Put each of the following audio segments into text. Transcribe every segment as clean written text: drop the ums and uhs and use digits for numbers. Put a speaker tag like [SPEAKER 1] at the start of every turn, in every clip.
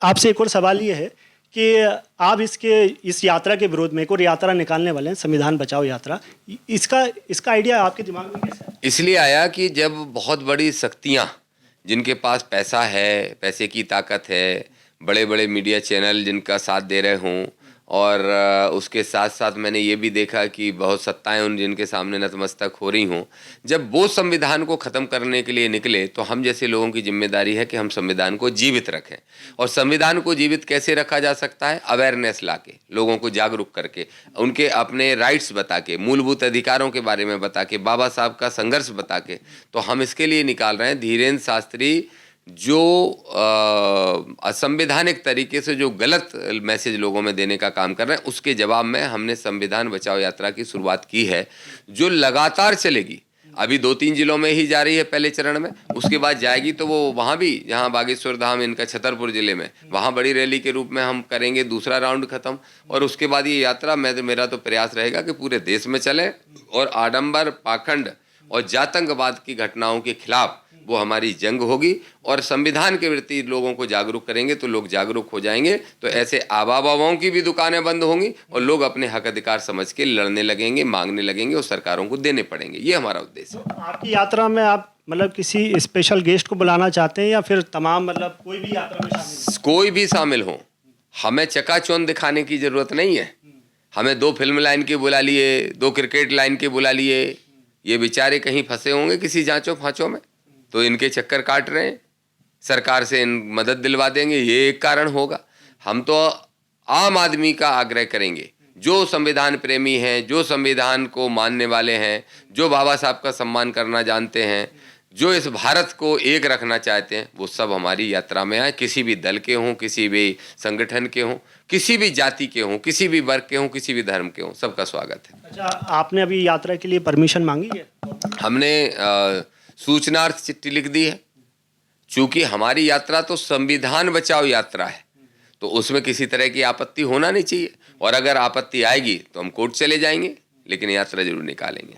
[SPEAKER 1] आपसे एक और सवाल ये है कि आप इस यात्रा के विरोध में एक और यात्रा निकालने वाले हैं, संविधान बचाओ यात्रा। इसका इसका आइडिया आपके दिमाग में कैसे आया?
[SPEAKER 2] इसलिए आया कि जब बहुत बड़ी शक्तियां, जिनके पास पैसा है, पैसे की ताकत है, बड़े बड़े मीडिया चैनल जिनका साथ दे रहे हों, और उसके साथ साथ मैंने ये भी देखा कि बहुत सत्ताएं उन जिनके सामने नतमस्तक हो रही हों, जब वो संविधान को ख़त्म करने के लिए निकले तो हम जैसे लोगों की जिम्मेदारी है कि हम संविधान को जीवित रखें। और संविधान को जीवित कैसे रखा जा सकता है? अवेयरनेस ला के, लोगों को जागरूक करके, उनके अपने राइट्स बता के, मूलभूत अधिकारों के बारे में बता के, बाबा साहब का संघर्ष बता के। तो हम इसके लिए निकाल रहे हैं। धीरेन्द्र शास्त्री जो असंवैधानिक तरीके से जो गलत मैसेज लोगों में देने का काम कर रहे हैं, उसके जवाब में हमने संविधान बचाओ यात्रा की शुरुआत की है, जो लगातार चलेगी। अभी 2-3 जिलों में ही जा रही है पहले चरण में, उसके बाद जाएगी तो वो वहाँ भी, जहाँ बागेश्वर धाम इनका छतरपुर जिले में, वहाँ बड़ी रैली के रूप में हम करेंगे दूसरा राउंड ख़त्म। और उसके बाद ये यात्रा मेरा तो प्रयास रहेगा कि पूरे देश में चले और आडंबर, पाखंड और जातंकवाद की घटनाओं के खिलाफ वो हमारी जंग होगी। और संविधान के प्रति लोगों को जागरूक करेंगे तो लोग जागरूक हो जाएंगे, तो ऐसे आबा बाबाओं की भी दुकानें बंद होंगी और लोग अपने हक अधिकार समझ के लड़ने लगेंगे, मांगने लगेंगे और सरकारों को देने पड़ेंगे। ये हमारा उद्देश्य है।
[SPEAKER 1] आपकी यात्रा में आप मतलब किसी स्पेशल गेस्ट को बुलाना चाहते हैं या फिर तमाम मतलब कोई भी यात्रा में शामिल?
[SPEAKER 2] कोई भी शामिल हो, हमें चकाचौंध दिखाने की जरूरत नहीं है। हमें 2 फिल्म लाइन के बुला लिए, 2 क्रिकेट लाइन के बुला लिए, ये बेचारे कहीं फंसे होंगे किसी जांचों फांचों में, तो इनके चक्कर काट रहे हैं, सरकार से इन मदद दिलवा देंगे, ये एक कारण होगा। हम तो आम आदमी का आग्रह करेंगे, जो संविधान प्रेमी हैं, जो संविधान को मानने वाले हैं, जो बाबा साहब का सम्मान करना जानते हैं, जो इस भारत को एक रखना चाहते हैं, वो सब हमारी यात्रा में आए। किसी भी दल के हों, किसी भी संगठन के हों, किसी भी जाति के हों, किसी भी वर्ग के हों, किसी भी धर्म के हों, सबका स्वागत है।
[SPEAKER 1] अच्छा, आपने अभी यात्रा के लिए परमिशन मांगी है?
[SPEAKER 2] हमने सूचनार्थ चिट्ठी लिख दी है। चूंकि हमारी यात्रा तो संविधान बचाओ यात्रा है, तो उसमें किसी तरह की आपत्ति होना नहीं चाहिए, और अगर आपत्ति आएगी तो हम कोर्ट चले जाएंगे, लेकिन यात्रा जरूर निकालेंगे।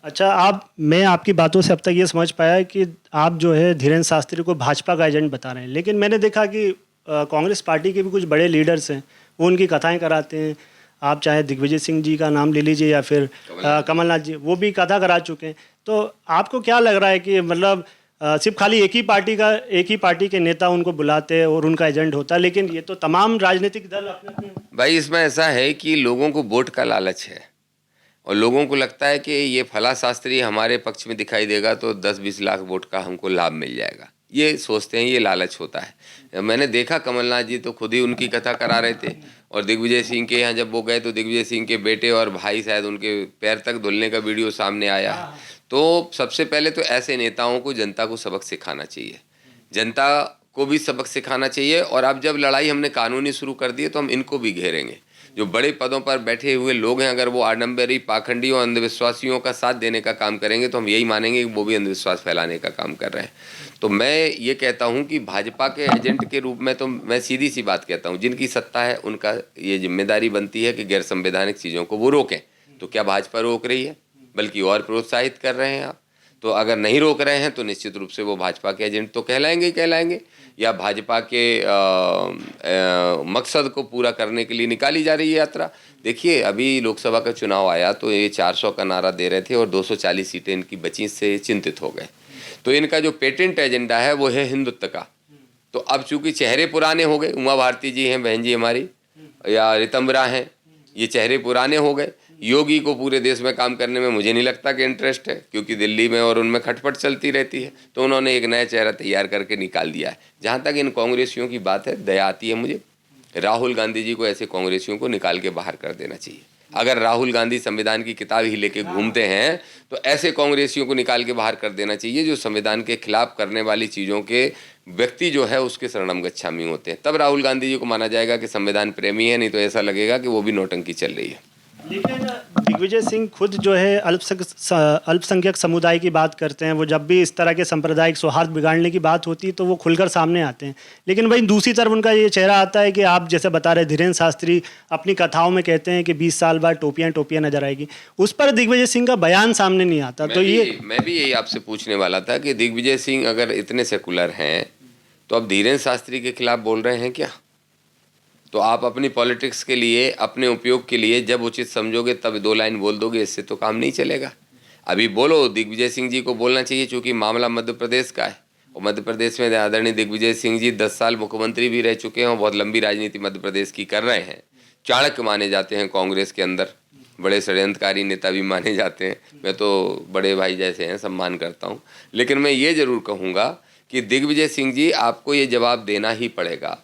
[SPEAKER 1] अच्छा, मैं आपकी बातों से अब तक ये समझ पाया कि आप जो है धीरेन्द्र शास्त्री को भाजपा का एजेंट बता रहे हैं, लेकिन मैंने देखा कि कांग्रेस पार्टी के भी कुछ बड़े लीडर्स हैं, वो उनकी कथाएं कराते हैं। आप चाहे दिग्विजय सिंह जी का नाम ले लीजिए या फिर कमलनाथ जी, वो भी कथा करा चुके हैं। तो आपको क्या लग रहा है कि मतलब सिर्फ खाली एक ही पार्टी के नेता उनको बुलाते हैं और उनका एजेंट होता है, लेकिन ये तो तमाम राजनीतिक दल अपने
[SPEAKER 2] भाई, इसमें ऐसा है कि लोगों को वोट का लालच है, और लोगों को लगता है कि ये फला शास्त्री हमारे पक्ष में दिखाई देगा तो 10-20 लाख वोट का हमको लाभ मिल जाएगा, ये सोचते हैं, ये लालच होता है। मैंने देखा कमलनाथ जी तो खुद ही उनकी कथा करा रहे थे, और दिग्विजय सिंह के यहाँ जब वो गए तो दिग्विजय सिंह के बेटे और भाई शायद उनके पैर तक धुलने का वीडियो सामने आया है। तो सबसे पहले तो ऐसे नेताओं को जनता को सबक सिखाना चाहिए, जनता को भी सबक सिखाना चाहिए। और अब जब लड़ाई हमने कानूनी शुरू कर दी है तो हम इनको भी घेरेंगे। जो बड़े पदों पर बैठे हुए लोग हैं, अगर वो आडम्बरी, पाखंडियों, अंधविश्वासियों का साथ देने का काम करेंगे तो हम यही मानेंगे कि वो भी अंधविश्वास फैलाने का काम कर रहे हैं। तो मैं ये कहता हूँ कि भाजपा के एजेंट के रूप में तो मैं सीधी सी बात कहता हूँ, जिनकी सत्ता है उनका ये जिम्मेदारी बनती है कि गैर संवैधानिक चीज़ों को वो रोकें। तो क्या भाजपा रोक रही है? बल्कि और प्रोत्साहित कर रहे हैं आप। तो अगर नहीं रोक रहे हैं तो निश्चित रूप से वो भाजपा के एजेंट तो कहलाएंगे ही कहलाएंगे, या भाजपा के मकसद को पूरा करने के लिए निकाली जा रही है यात्रा। देखिए, अभी लोकसभा का चुनाव आया तो ये 400 का नारा दे रहे थे और 240 सीटें इनकी बची से चिंतित हो गए। तो इनका जो पेटेंट एजेंडा है वो है हिंदुत्व का। तो अब चूंकि चेहरे पुराने हो गए, उमा भारती जी हैं बहन जी हमारी, या रितंबरा हैं, ये चेहरे पुराने हो गए। योगी को पूरे देश में काम करने में मुझे नहीं लगता कि इंटरेस्ट है, क्योंकि दिल्ली में और उनमें खटपट चलती रहती है। तो उन्होंने एक नया चेहरा तैयार करके निकाल दिया है। जहाँ तक इन कांग्रेसियों की बात है, दया आती है मुझे। राहुल गांधी जी को ऐसे कांग्रेसियों को निकाल के बाहर कर देना चाहिए। अगर राहुल गांधी संविधान की किताब ही लेके घूमते हैं तो ऐसे कांग्रेसियों को निकाल के बाहर कर देना चाहिए, जो संविधान के खिलाफ करने वाली चीज़ों के व्यक्ति जो है उसके शरणम गच्छामी होते हैं। तब राहुल गांधी जी को माना जाएगा कि संविधान प्रेमी है, नहीं तो ऐसा लगेगा कि वो भी नौटंकी चल रही है।
[SPEAKER 1] लेकिन दिग्विजय सिंह खुद जो है अल्पसंख्यक समुदाय की बात करते हैं। वो जब भी इस तरह के सांप्रदायिक सौहार्द बिगाड़ने की बात होती है तो वो खुलकर सामने आते हैं। लेकिन वहीं दूसरी तरफ उनका ये चेहरा आता है कि आप जैसे बता रहे धीरेन्द्र शास्त्री अपनी कथाओं में कहते हैं कि 20 साल बाद टोपियाँ नजर आएगी, उस पर दिग्विजय सिंह का बयान सामने नहीं आता। तो ये
[SPEAKER 2] मैं भी यही आपसे पूछने वाला था कि दिग्विजय सिंह अगर इतने सेकुलर हैं तो अब धीरेन्द्र शास्त्री के खिलाफ बोल रहे हैं क्या? तो आप अपनी पॉलिटिक्स के लिए, अपने उपयोग के लिए जब उचित समझोगे तब 2 लाइन बोल दोगे, इससे तो काम नहीं चलेगा। अभी बोलो, दिग्विजय सिंह जी को बोलना चाहिए, क्योंकि मामला मध्य प्रदेश का है और मध्य प्रदेश में आदरणीय दिग्विजय सिंह जी 10 साल मुख्यमंत्री भी रह चुके हैं और बहुत लंबी राजनीति मध्य प्रदेश की कर रहे हैं। चाणक्य माने जाते हैं कांग्रेस के अंदर, बड़े षड्यंत्रकारी नेता भी माने जाते हैं। मैं तो बड़े भाई जैसे हैं, सम्मान करता हूँ। लेकिन मैं ये ज़रूर कहूँगा कि दिग्विजय सिंह जी, आपको ये जवाब देना ही पड़ेगा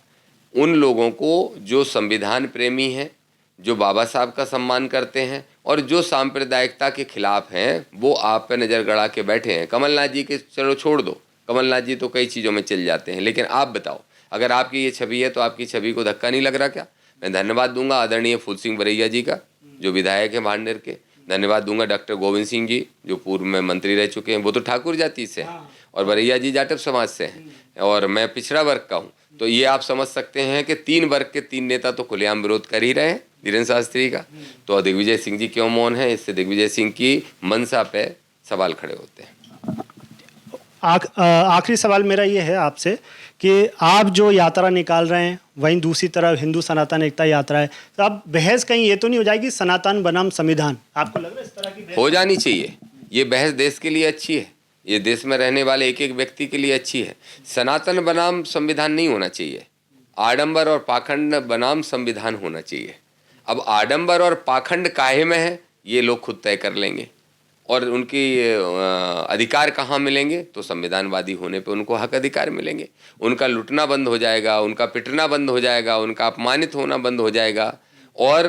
[SPEAKER 2] उन लोगों को जो संविधान प्रेमी हैं, जो बाबा साहब का सम्मान करते हैं और जो सांप्रदायिकता के खिलाफ हैं, वो आप पे नज़र गड़ा के बैठे हैं। कमलनाथ जी के चलो छोड़ दो, कमलनाथ जी तो कई चीज़ों में चल जाते हैं, लेकिन आप बताओ, अगर आपकी ये छवि है तो आपकी छवि को धक्का नहीं लग रहा क्या? मैं धन्यवाद दूंगा आदरणीय फूल सिंह बरैया जी का, जो विधायक हैं भांडेर के। धन्यवाद दूंगा डॉक्टर गोविंद सिंह जी, जो पूर्व में मंत्री रह चुके हैं, वो तो ठाकुर जाति से हैं और बरैया जी जाटव समाज से हैं और मैं पिछड़ा वर्ग का हूँ। तो ये आप समझ सकते हैं कि 3 वर्ग के 3 नेता तो खुलेआम विरोध कर ही रहे हैं धीरेन्द्र शास्त्री का। तो दिग्विजय सिंह जी क्यों मौन है? इससे दिग्विजय सिंह की मंशा पे सवाल खड़े होते हैं।
[SPEAKER 1] आखिरी सवाल मेरा ये है आपसे कि आप जो यात्रा निकाल रहे हैं, वहीं दूसरी तरफ हिंदू सनातन एकता यात्रा है, तो अब बहस कहीं ये तो नहीं हो जाएगी सनातन बनाम संविधान? आपको लग रहा है इस तरह की बहस
[SPEAKER 2] हो जानी चाहिए? ये बहस देश के लिए अच्छी है, ये देश में रहने वाले एक एक व्यक्ति के लिए अच्छी है। सनातन बनाम संविधान नहीं होना चाहिए, आडंबर और पाखंड बनाम संविधान होना चाहिए। अब आडंबर और पाखंड काहे में है, ये लोग खुद तय कर लेंगे और उनकी अधिकार कहाँ मिलेंगे? तो संविधानवादी होने पे उनको हक अधिकार मिलेंगे। उनका लुटना बंद हो जाएगा, उनका पिटना बंद हो जाएगा, उनका अपमानित होना बंद हो जाएगा और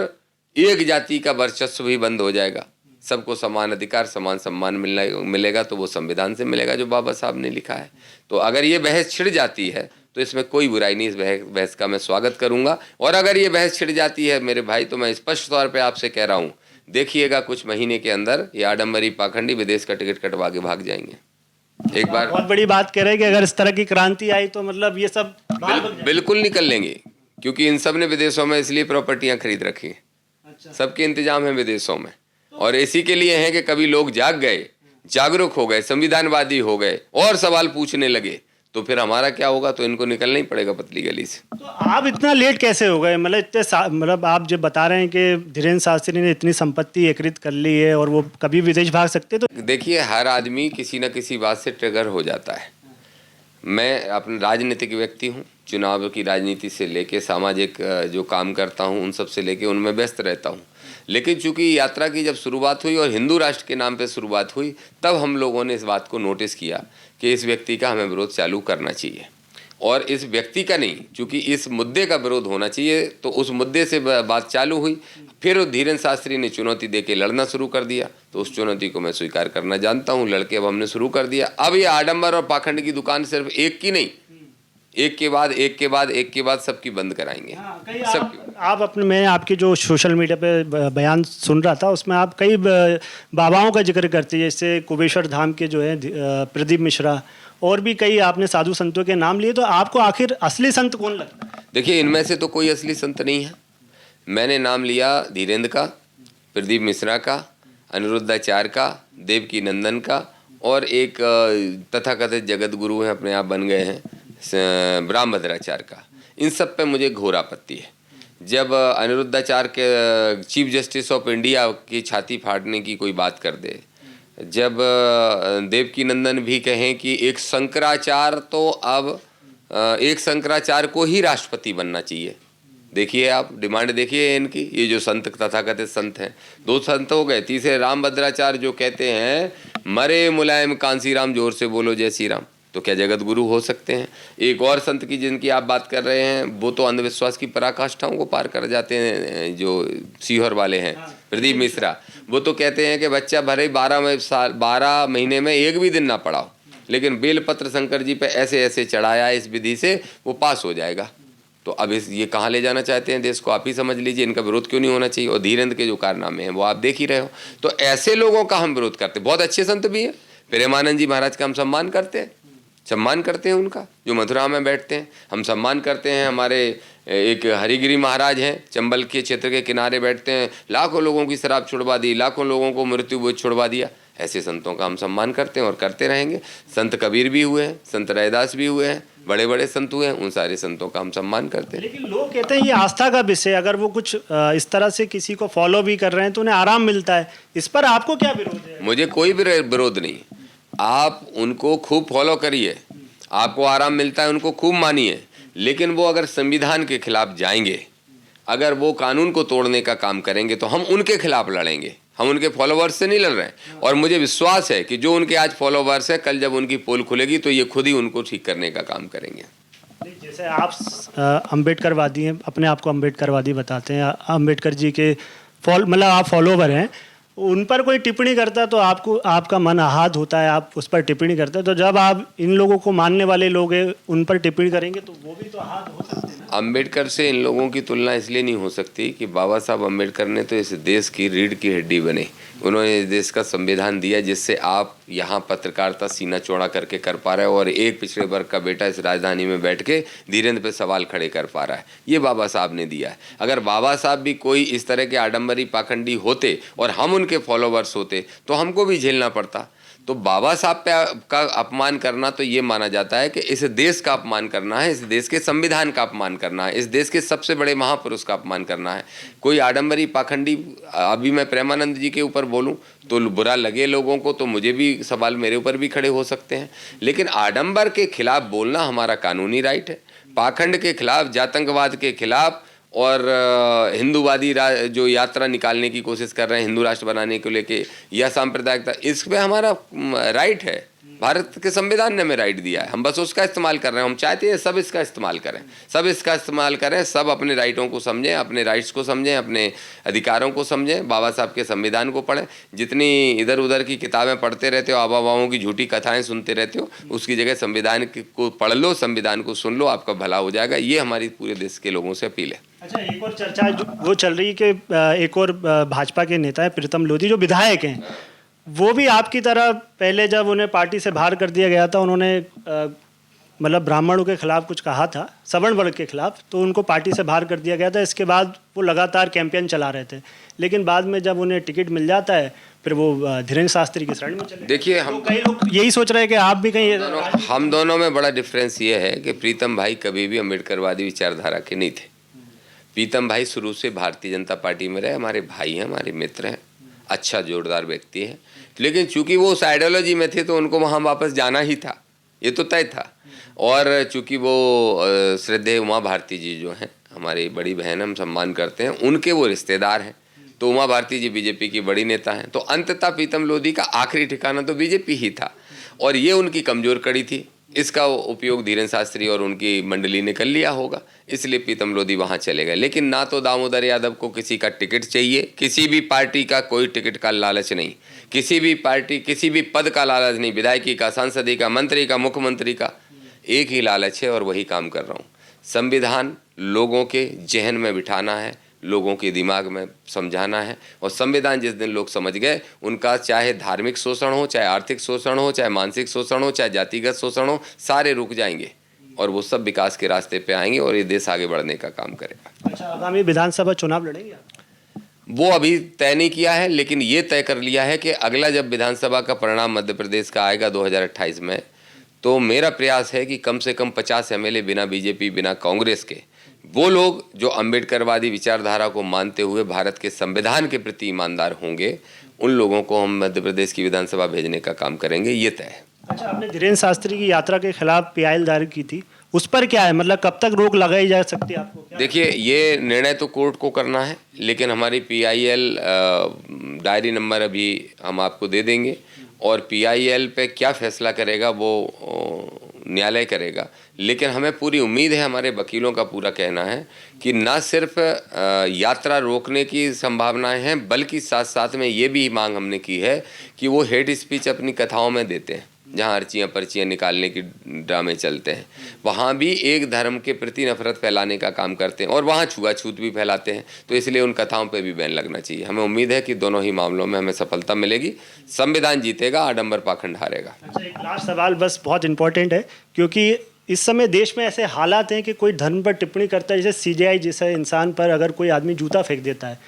[SPEAKER 2] एक जाति का वर्चस्व भी बंद हो जाएगा। सबको समान अधिकार, समान सम्मान मिलेगा, तो वो संविधान से मिलेगा जो बाबा साहब ने लिखा है। तो अगर ये बहस छिड़ जाती है तो इसमें कोई बुराई नहीं, इस बहस का मैं स्वागत करूंगा। और अगर ये बहस छिड़ जाती है मेरे भाई, तो मैं स्पष्ट तौर पे आपसे कह रहा हूँ, देखिएगा कुछ महीने के अंदर ये आडम्बरी पाखंडी विदेश का टिकट कटवा के भाग जाएंगे। एक बार
[SPEAKER 1] बहुत बड़ी बात कह रहे हैं कि अगर इस तरह की क्रांति आई तो मतलब ये सब
[SPEAKER 2] बिल्कुल निकल लेंगे, क्योंकि इन सब ने विदेशों में इसलिए प्रॉपर्टियां खरीद रखी हैं।
[SPEAKER 1] अच्छा।
[SPEAKER 2] सबके इंतजाम है विदेशों में, और इसी के लिए है कि कभी लोग जाग गए, जागरूक हो गए, संविधानवादी हो गए और सवाल पूछने लगे, तो फिर हमारा क्या होगा? तो इनको निकलना ही पड़ेगा पतली गली से।
[SPEAKER 1] तो आप इतना लेट कैसे हो गए? मतलब मतलब आप जब बता रहे हैं कि धीरेन्द्र शास्त्री ने इतनी संपत्ति एकत्रित कर ली है और वो कभी विदेश भाग सकते, तो
[SPEAKER 2] देखिए, हर आदमी किसी न किसी बात से ट्रिगर हो जाता है। मैं अपना राजनीतिक व्यक्ति हूँ, चुनाव की राजनीति से लेके सामाजिक जो काम करता हूँ उन सब से लेके उनमें व्यस्त रहता हूँ। लेकिन चूंकि यात्रा की जब शुरुआत हुई और हिंदू राष्ट्र के नाम पे शुरुआत हुई, तब हम लोगों ने इस बात को नोटिस किया कि इस व्यक्ति का हमें विरोध चालू करना चाहिए। और इस व्यक्ति का नहीं, चूंकि इस मुद्दे का विरोध होना चाहिए, तो उस मुद्दे से बात चालू हुई। फिर धीरेन्द्र शास्त्री ने चुनौती दे के लड़ना शुरू कर दिया, तो उस चुनौती को मैं स्वीकार करना जानता हूँ। लड़के अब हमने शुरू कर दिया। अब ये आडंबर और पाखंड की दुकान सिर्फ एक की नहीं, एक के बाद एक के बाद एक के बाद सबकी बंद कराएंगे।
[SPEAKER 1] सबकी। आप अपने, मैं आपके जो सोशल मीडिया पे बयान सुन रहा था, उसमें आप कई बाबाओं का जिक्र करते हैं, जैसे कुबेश्वर धाम के जो है प्रदीप मिश्रा, और भी कई आपने साधु संतों के नाम लिए। तो आपको आखिर असली संत कौन लगता है?
[SPEAKER 2] देखिए, इनमें से तो कोई असली संत नहीं है। मैंने नाम लिया धीरेन्द्र का, प्रदीप मिश्रा का, अनिरुद्धाचार्य का, देवकी नंदन का, और एक तथाकथित जगत गुरु हैं, अपने आप बन गए हैं, ब्रह्मभद्राचार्य का। इन सब पे मुझे घोर आपत्ति है। जब अनिरुद्धाचार्य के चीफ जस्टिस ऑफ इंडिया की छाती फाड़ने की कोई बात कर दे, जब देवकी नंदन भी कहें कि एक शंकराचार्य, तो अब एक शंकराचार्य को ही राष्ट्रपति बनना चाहिए। देखिए, आप डिमांड देखिए इनकी। ये जो संत तथाकथित संत हैं, 2 संत हो गए। तीसरे रामभद्राचार्य जो कहते हैं, मरे मुलायम कांसी राम, जोर से बोलो जय श्री राम। तो क्या जगत गुरु हो सकते हैं? एक और संत की जिनकी आप बात कर रहे हैं, वो तो अंधविश्वास की पराकाष्ठाओं को पार कर जाते हैं, जो सीहोर वाले हैं, प्रदीप मिश्रा। वो तो कहते हैं कि बच्चा भरे 12 महीने में एक भी दिन ना पढ़ाओ, लेकिन बेलपत्र शंकर जी पे ऐसे ऐसे चढ़ाया इस विधि से वो पास हो जाएगा। तो अब ये कहाँ ले जाना चाहते हैं देश को? आप ही समझ लीजिए। इनका विरोध क्यों नहीं होना चाहिए? और धीरेन्द्र के जो कारनामे हैं वो आप देख ही रहे हो। तो ऐसे लोगों का हम विरोध करते हैं। बहुत अच्छे संत भी हैं, प्रेमानंद जी महाराज का हम सम्मान करते हैं उनका, जो मथुरा में बैठते हैं। हम सम्मान करते हैं हमारे एक हरिगिरी महाराज हैं, चंबल के क्षेत्र के किनारे बैठते हैं, लाखों लोगों की शराब छुड़वा दी, लाखों लोगों को मृत्यु छुड़वा दिया। ऐसे संतों का हम सम्मान करते हैं और करते रहेंगे। संत कबीर भी हुए हैं, संत रैदास भी हुए हैं, बड़े बड़े संत हुए हैं, उन सारे संतों का हम सम्मान करते हैं।
[SPEAKER 1] लेकिन लोग कहते हैं ये आस्था का विषय, अगर वो कुछ इस तरह से किसी को फॉलो भी कर रहे हैं तो उन्हें आराम मिलता है, इस पर आपको क्या विरोध है?
[SPEAKER 2] मुझे कोई भी विरोध नहीं। आप उनको खूब फॉलो करिए, आपको आराम मिलता है उनको खूब मानिए, लेकिन वो अगर संविधान के खिलाफ जाएंगे, अगर वो कानून को तोड़ने का काम करेंगे तो हम उनके खिलाफ लड़ेंगे। हम उनके फॉलोवर्स से नहीं लड़ रहे हैं। और मुझे विश्वास है कि जो उनके आज फॉलोवर्स है, कल जब उनकी पोल खुलेगी तो ये खुद ही उनको ठीक करने का काम करेंगे।
[SPEAKER 1] जैसे आप अम्बेडकरवादी हैं, अपने आप को अम्बेडकरवादी बताते हैं, अम्बेडकर जी के मतलब आप फॉलोवर हैं, उन पर कोई टिप्पणी करता है तो आपको, आपका मन आहत होता है, आप उस पर टिप्पणी करते हैं। तो जब आप इन लोगों को मानने वाले लोग हैं, उन पर टिप्पणी करेंगे तो वो भी तो आहत हो सकते हैं ना?
[SPEAKER 2] अम्बेडकर से इन लोगों की तुलना इसलिए नहीं हो सकती कि बाबा साहब अम्बेडकर ने तो इस देश की रीढ़ की हड्डी बने। उन्होंने इस देश का संविधान दिया जिससे आप यहाँ पत्रकारिता सीना चौड़ा करके कर पा रहे हो और एक पिछड़े वर्ग का बेटा इस राजधानी में बैठ के धीरेन्द्र पे सवाल खड़े कर पा रहा है। ये बाबा साहब ने दिया है। अगर बाबा साहब भी कोई इस तरह के आडंबरी पाखंडी होते और हम उनके फॉलोवर्स होते तो हमको भी झेलना पड़ता। तो बाबा साहब पे का अपमान करना तो ये माना जाता है कि इस देश का अपमान करना है, इस देश के संविधान का अपमान करना है, इस देश के सबसे बड़े महापुरुष का अपमान करना है। कोई आडंबरी पाखंडी, अभी मैं प्रेमानंद जी के ऊपर बोलूं तो बुरा लगे लोगों को, तो मुझे भी सवाल मेरे ऊपर भी खड़े हो सकते हैं। लेकिन आडंबर के खिलाफ बोलना हमारा कानूनी राइट है। पाखंड के खिलाफ, जातंकवाद के खिलाफ और हिंदूवादी जो यात्रा निकालने की कोशिश कर रहे हैं हिंदू राष्ट्र बनाने को लेके, या सांप्रदायिकता, इस पे हमारा राइट है। भारत के संविधान ने हमें राइट दिया है, हम बस उसका इस्तेमाल कर रहे हैं। हम चाहते हैं सब इसका इस्तेमाल करें, सब इसका इस्तेमाल करें, सब अपने राइटों को समझें, अपने राइट्स को समझें, अपने अधिकारों को समझें, बाबा साहब के संविधान को पढ़ें। जितनी इधर उधर की किताबें पढ़ते रहते हो, आबा की झूठी कथाएं सुनते रहते हो, उसकी जगह संविधान को पढ़ लो, संविधान को सुन लो, आपका भला हो जाएगा। ये हमारी पूरे देश के लोगों से अपील है।
[SPEAKER 1] अच्छा, एक और चर्चा वो चल रही है कि एक और भाजपा के नेता है प्रीतम लोधी, जो विधायक हैं, वो भी आपकी तरह पहले जब उन्हें पार्टी से बाहर कर दिया गया था, उन्होंने मतलब ब्राह्मणों के खिलाफ कुछ कहा था, सवर्ण वर्ग के खिलाफ, तो उनको पार्टी से बाहर कर दिया गया था। इसके बाद वो लगातार कैंपेन चला रहे थे, लेकिन बाद में जब उन्हें टिकट मिल जाता है फिर वो धीरेन्द्र शास्त्री की शरण में चले।
[SPEAKER 2] देखिए, हम
[SPEAKER 1] तो कई लोग यही सोच रहे हैं कि आप भी कहीं
[SPEAKER 2] हम दोनों में बड़ा डिफरेंस ये है कि प्रीतम भाई कभी भी अम्बेडकरवादी विचारधारा के नहीं थे। प्रीतम भाई शुरू से भारतीय जनता पार्टी में रहे, हमारे भाई हैं, हमारे मित्र हैं, अच्छा जोरदार व्यक्ति है। लेकिन चूंकि वो उस आइडियोलॉजी में थे तो उनको वहाँ वापस जाना ही था, ये तो तय था। और चूंकि वो श्रद्धेय उमा भारती जी जो हैं, हमारी बड़ी बहन, हम सम्मान करते हैं, उनके वो रिश्तेदार हैं, तो उमा भारती जी बीजेपी की बड़ी नेता हैं। तो अंततः प्रीतम लोधी का आखिरी ठिकाना तो बीजेपी ही था और ये उनकी कमजोर कड़ी थी। इसका उपयोग धीरेन्द्र शास्त्री और उनकी मंडली ने कर लिया होगा, इसलिए प्रीतम लोधी वहाँ चले गए। लेकिन ना तो दामोदर यादव को किसी का टिकट चाहिए, किसी भी पार्टी का कोई टिकट का लालच नहीं, किसी भी पार्टी, किसी भी पद का लालच नहीं, विधायकी का, सांसदी का, मंत्री का, मुख्यमंत्री का, एक ही लालच है और वही काम कर रहा हूँ। संविधान लोगों के जहन में बिठाना है, लोगों के दिमाग में समझाना है। और संविधान जिस दिन लोग समझ गए, उनका चाहे धार्मिक शोषण हो, चाहे आर्थिक शोषण हो, चाहे मानसिक शोषण हो, चाहे जातिगत शोषण हो, सारे रुक जाएंगे और वो सब विकास के रास्ते पे आएंगे और ये देश आगे बढ़ने का काम करेगा।
[SPEAKER 1] अच्छा, आगामी विधानसभा चुनाव लड़ेंगे आप?
[SPEAKER 2] वो अभी तय नहीं किया है, लेकिन ये तय कर लिया है कि अगला जब विधानसभा का परिणाम मध्य प्रदेश का आएगा 2028 में, तो मेरा प्रयास है कि कम से कम 50 एमएलए बिना बीजेपी, बिना कांग्रेस के, वो लोग जो अम्बेडकरवादी विचारधारा को मानते हुए भारत के संविधान के प्रति ईमानदार होंगे, उन लोगों को हम मध्य प्रदेश की विधानसभा भेजने का काम करेंगे, ये तय है।
[SPEAKER 1] अच्छा, आपने धीरेन्द्र शास्त्री की यात्रा के खिलाफ पीआईएल दायर की थी, उस पर क्या है, मतलब कब तक रोक लगाई जा सकती है आपको?
[SPEAKER 2] देखिए, ये निर्णय तो कोर्ट को करना है, लेकिन हमारी पीआईएल डायरी नंबर अभी हम आपको दे देंगे और पीआईएल पे क्या फैसला करेगा वो न्यायालय करेगा। लेकिन हमें पूरी उम्मीद है, हमारे वकीलों का पूरा कहना है कि ना सिर्फ यात्रा रोकने की संभावनाएं हैं, बल्कि साथ साथ में ये भी मांग हमने की है कि वो हेट स्पीच अपनी कथाओं में देते हैं, जहाँ अर्चियाँ पर्चियाँ निकालने की ड्रामे चलते हैं, वहाँ भी एक धर्म के प्रति नफरत फैलाने का काम करते हैं और वहाँ छुआछूत भी फैलाते हैं। तो इसलिए उन कथाओं पे भी बैन लगना चाहिए। हमें उम्मीद है कि दोनों ही मामलों में हमें सफलता मिलेगी, संविधान जीतेगा, आडंबर पाखंड हारेगा।
[SPEAKER 1] अच्छा, एक लास्ट सवाल बस, बहुत इंपॉर्टेंट है, क्योंकि इस समय देश में ऐसे हालात हैं कि कोई धर्म पर टिप्पणी करता है, जैसे सीजेआई जैसे इंसान पर अगर कोई आदमी जूता फेंक देता है,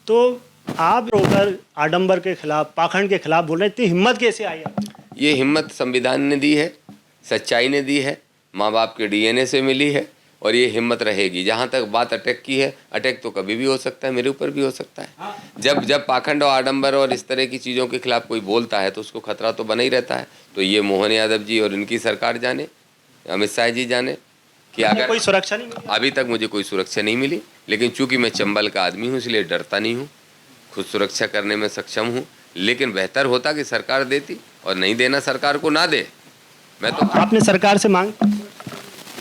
[SPEAKER 1] तो आप रोकर आडंबर के खिलाफ, पाखंड के खिलाफ बोल रहे हैं, इतनी हिम्मत कैसे आई आपको?
[SPEAKER 2] ये हिम्मत संविधान ने दी है, सच्चाई ने दी है, माँ बाप के डीएनए से मिली है, और ये हिम्मत रहेगी। जहाँ तक बात अटैक की है, अटैक तो कभी भी हो सकता है, मेरे ऊपर भी हो सकता है। जब पाखंड और आडंबर और इस तरह की चीज़ों के खिलाफ कोई बोलता है तो उसको खतरा तो बना ही रहता है। तो ये मोहन यादव जी और इनकी सरकार जाने, अमित शाह जी जाने कि अगर
[SPEAKER 1] कोई सुरक्षा नहीं मिली?
[SPEAKER 2] अभी तक मुझे कोई सुरक्षा नहीं मिली, लेकिन चूंकि मैं चंबल का आदमी हूँ इसलिए डरता नहीं हूँ, खुद सुरक्षा करने में सक्षम हूँ। लेकिन बेहतर होता कि सरकार देती, और नहीं देना सरकार को ना दे। मैं तो
[SPEAKER 1] आपने सरकार से मांग?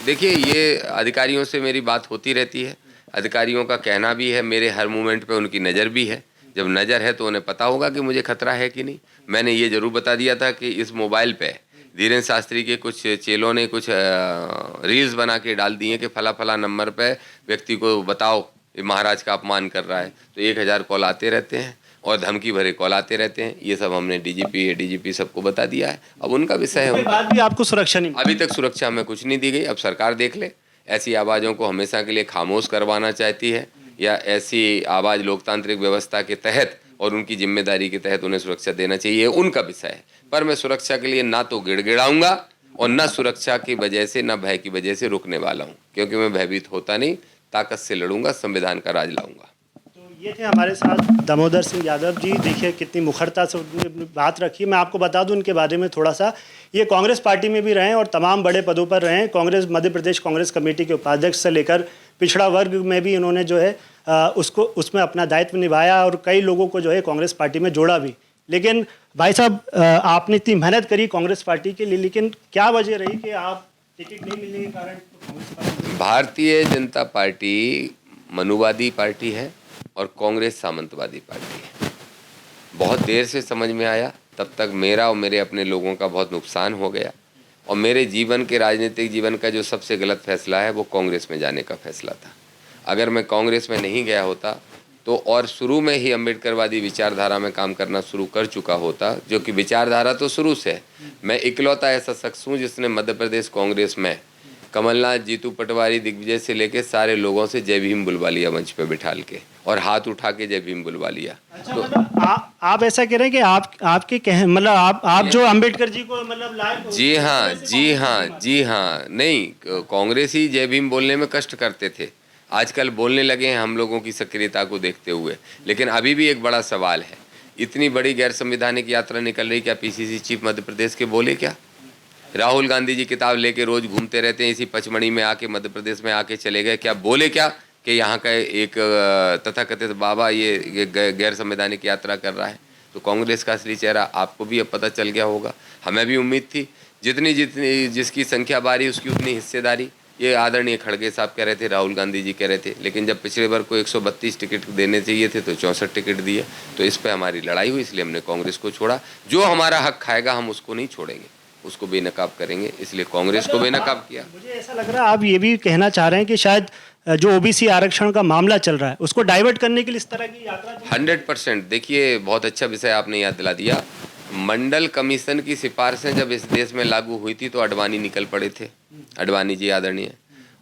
[SPEAKER 2] देखिए, ये अधिकारियों से मेरी बात होती रहती है, अधिकारियों का कहना भी है, मेरे हर मूवमेंट पे उनकी नज़र भी है। जब नज़र है तो उन्हें पता होगा कि मुझे खतरा है कि नहीं। मैंने ये ज़रूर बता दिया था कि इस मोबाइल पे धीरेन्द्र शास्त्री के कुछ चेलों ने कुछ रील्स बना के डाल दिए कि फला फला नंबर पे व्यक्ति को बताओ ये महाराज का अपमान कर रहा है। तो 1000 कॉल आते रहते हैं और धमकी भरे कॉल आते रहते हैं। ये सब हमने डीजीपी, एडीजीपी सबको बता दिया है। अब उनका विषय है,
[SPEAKER 1] उसके बाद भी आपको सुरक्षा नहीं मिली?
[SPEAKER 2] अभी तक सुरक्षा हमें कुछ नहीं दी गई। अब सरकार देख ले, ऐसी आवाज़ों को हमेशा के लिए खामोश करवाना चाहती है, या ऐसी आवाज़ लोकतांत्रिक व्यवस्था के तहत और उनकी जिम्मेदारी के तहत उन्हें सुरक्षा देना चाहिए, उनका विषय है। पर मैं सुरक्षा के लिए ना तो गिड़गिड़ाऊंगा और न सुरक्षा की वजह से, न भय की वजह से रुकने वाला हूँ, क्योंकि मैं भयभीत होता नहीं, ताकत से लड़ूंगा, संविधान का राज लाऊंगा।
[SPEAKER 1] तो ये थे हमारे साथ दामोदर सिंह यादव जी। देखिए कितनी मुखरता से उन्होंने बात रखी। मैं आपको बता दूं उनके बारे में थोड़ा सा, ये कांग्रेस पार्टी में भी रहे और तमाम बड़े पदों पर रहे। कांग्रेस, मध्य प्रदेश कांग्रेस कमेटी के उपाध्यक्ष से लेकर पिछड़ा वर्ग में भी इन्होंने जो है उसमें अपना दायित्व निभाया और कई लोगों को जो है कांग्रेस पार्टी में जोड़ा भी। लेकिन भाई साहब, आपने इतनी मेहनत करी कांग्रेस पार्टी के लिए, लेकिन क्या वजह रही कि आप टिकट नहीं मिलने के कारण Congress party?
[SPEAKER 2] Bharatiya Janata party मनुवादी party है और कांग्रेस सामंतवादी पार्टी है। बहुत देर से समझ में आया, तब तक मेरा और मेरे अपने लोगों का बहुत नुकसान हो गया। और मेरे जीवन के, राजनीतिक जीवन का जो सबसे गलत फैसला है वो कांग्रेस में जाने का फैसला था। अगर मैं कांग्रेस में नहीं गया होता तो और शुरू में ही अम्बेडकरवादी विचारधारा में काम करना शुरू कर चुका होता, जो कि विचारधारा तो शुरू से है। मैं इकलौता ऐसा शख्स हूँ जिसने मध्य प्रदेश कांग्रेस में कमलनाथ, जीतू पटवारी, दिग्विजय से लेके सारे लोगों से जय भीम बुलवा लिया मंच पे बिठाल के, और हाथ उठा के जय भीम बुलवा लिया।
[SPEAKER 1] अच्छा, तो मतलब आप ऐसा कह रहे हैं कि आपके मतलब आप जो अंबेडकर जी को मतलब लायक?
[SPEAKER 2] जी हाँ, जी हाँ, जी हाँ। नहीं, कांग्रेस ही जय भीम बोलने में कष्ट करते थे, आजकल बोलने लगे हैं हम लोगों की सक्रियता को देखते हुए। लेकिन अभी भी एक बड़ा सवाल है, इतनी बड़ी गैर संवैधानिक यात्रा निकल रही, क्या पीसीसी चीफ मध्य प्रदेश के बोले क्या? राहुल गांधी जी किताब लेके रोज घूमते रहते हैं, इसी पचमढ़ी में आके मध्य प्रदेश में आके चले गए, क्या बोले क्या कि यहाँ का एक तथाकथित बाबा ये गैर संवैधानिक यात्रा कर रहा है? तो कांग्रेस का असली चेहरा आपको भी अब पता चल गया होगा। हमें भी उम्मीद थी, जिसकी संख्या बारी उसकी उतनी हिस्सेदारी, ये आदरणीय खड़गे साहब कह रहे थे, राहुल गांधी जी कह रहे थे। लेकिन जब पिछले बार को 132 टिकट देने चाहिए थे तो 64 टिकट दिए। तो इस पर हमारी लड़ाई हुई, इसलिए हमने कांग्रेस को छोड़ा। जो हमारा हक खाएगा हम उसको नहीं छोड़ेंगे, उसको बेनकाब करेंगे, इसलिए कांग्रेस को बेनकाब किया।
[SPEAKER 1] मुझे ऐसा लग रहा है आप ये भी कहना चाह रहे हैं कि शायद जो ओबीसी आरक्षण का मामला चल रहा है उसको डाइवर्ट करने के लिए इस तरह की यात्रा?
[SPEAKER 2] 100%। देखिए, बहुत अच्छा विषय आपने याद दिला दिया। मंडल कमीशन की सिफारिशें जब इस देश में लागू हुई थी तो अडवाणी निकल पड़े थे, अडवाणी जी आदरणीय,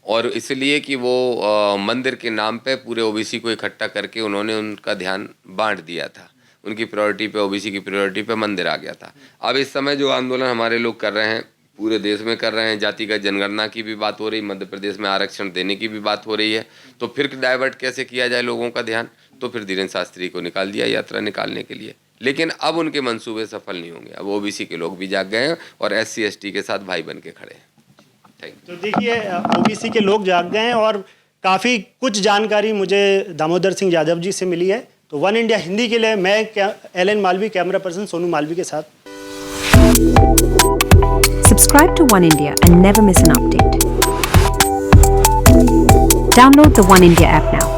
[SPEAKER 2] और इसलिए कि वो मंदिर के नाम पे पूरे ओबीसी को इकट्ठा करके उन्होंने उनका ध्यान बांट दिया था। उनकी प्रायोरिटी पे, ओबीसी की प्रायोरिटी पे मंदिर आ गया था। अब इस समय जो आंदोलन हमारे लोग कर रहे हैं, पूरे देश में कर रहे हैं, जातिगत जनगणना की भी बात हो रही, मध्य प्रदेश में आरक्षण देने की भी बात हो रही है, तो फिर डाइवर्ट कैसे किया जाए लोगों का ध्यान? तो फिर धीरेन्द्र शास्त्री को निकाल दिया यात्रा निकालने के लिए। लेकिन अब उनके मंसूबे सफल नहीं होंगे। अब ओबीसी के लोग भी जाग गए हैं और SC ST के साथ भाई बन के खड़े हैं।
[SPEAKER 1] तो देखिए, ओबीसी के लोग जाग गए हैं और काफ़ी कुछ जानकारी मुझे दामोदर सिंह यादव जी से मिली है। तो वन इंडिया हिंदी के लिए मैं LN Malvi, camera person Sonu Malvi के साथ।
[SPEAKER 3] Subscribe to One India and never miss an update. Download the One India app now.